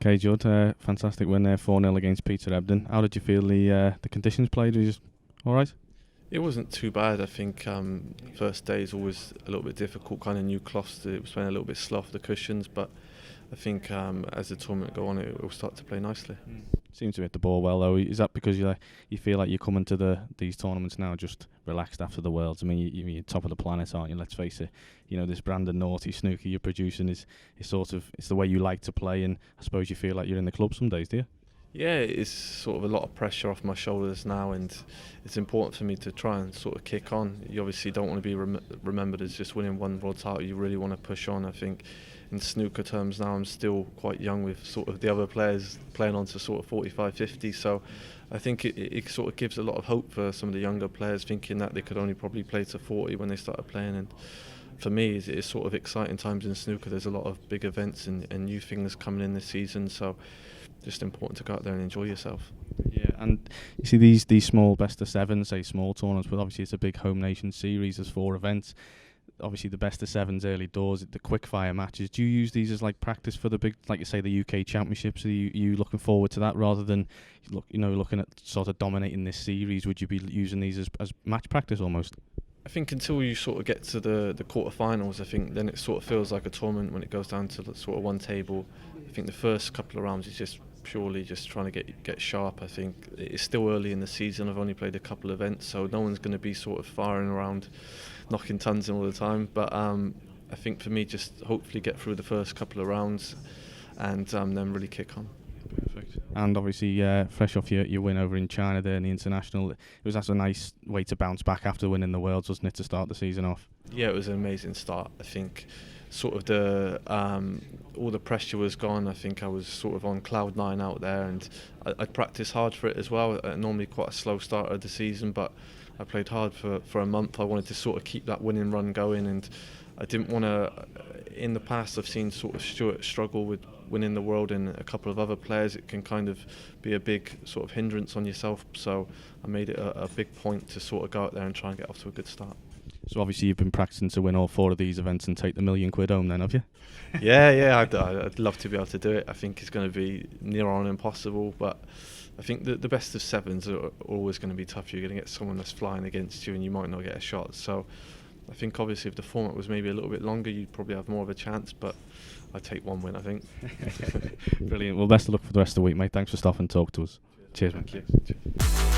Okay, Judd, fantastic win there, 4-0 against Peter Ebdon. How did you feel the conditions played? Were you just all right? It wasn't too bad. I think first day is always a little bit difficult, kind of new cloths. It was playing a little bit slow for the cushions, but I think as the tournament go on, it will start to play nicely. Seems to hit the ball well though. Is that because you feel like you're coming to these tournaments now just relaxed after the Worlds? I mean, you're top of the planet, aren't you? Let's face it. You know, this brand of naughty snooker you're producing is sort of it's the way you like to play, and I suppose you feel like you're in the club some days, do you? Yeah, it's sort of a lot of pressure off my shoulders now, and it's important for me to try and sort of kick on. You obviously don't want to be remembered as just winning one world title. You really want to push on. I think in snooker terms now, I'm still quite young with sort of the other players playing on to sort of 45, 50. So I think it sort of gives a lot of hope for some of the younger players, thinking that they could only probably play to 40 when they started playing. And for me, it's sort of exciting times in snooker. There's a lot of big events and new things coming in this season. So just important to go out there and enjoy yourself. Yeah, and you see these small best of sevens, say small tournaments, but obviously it's a big home nation series. There's 4 events. Obviously the best of sevens early doors, the quick fire matches. Do you use these as like practice for the big, like you say, the UK Championships? Are you looking forward to that rather than looking at sort of dominating this series? Would you be using these as match practice almost? I think until you sort of get to the quarterfinals, I think then it sort of feels like a tournament when it goes down to sort of one table. I think the first couple of rounds is just purely just trying to get sharp. I think it's still early in the season. I've only played a couple of events, so no one's going to be sort of firing around, knocking tons in all the time. But I think for me, just hopefully get through the first couple of rounds and then really kick on. Perfect. And obviously, fresh off your win over in China there in the international, that's a nice way to bounce back after winning the Worlds, wasn't it, to start the season off? Yeah, it was an amazing start. I think sort of the all the pressure was gone. I think I was sort of on cloud 9 out there, and I'd practiced hard for it as well. Normally quite a slow start of the season, but I played hard for a month. I wanted to sort of keep that winning run going, and I didn't want to. In the past, I've seen sort of Stuart struggle with winning the world, and a couple of other players. It can kind of be a big sort of hindrance on yourself. So I made it a big point to sort of go out there and try and get off to a good start. So obviously you've been practicing to win all 4 of these events and take the £1 million home then, have you? Yeah, I'd love to be able to do it. I think it's going to be near on impossible, but I think the best of sevens are always going to be tough. You're going to get someone that's flying against you and you might not get a shot. So I think obviously if the format was maybe a little bit longer, you'd probably have more of a chance, but I'd take one win, I think. Brilliant. Well, best of luck for the rest of the week, mate. Thanks for stopping and talk to us. Cheers, man. Thank you.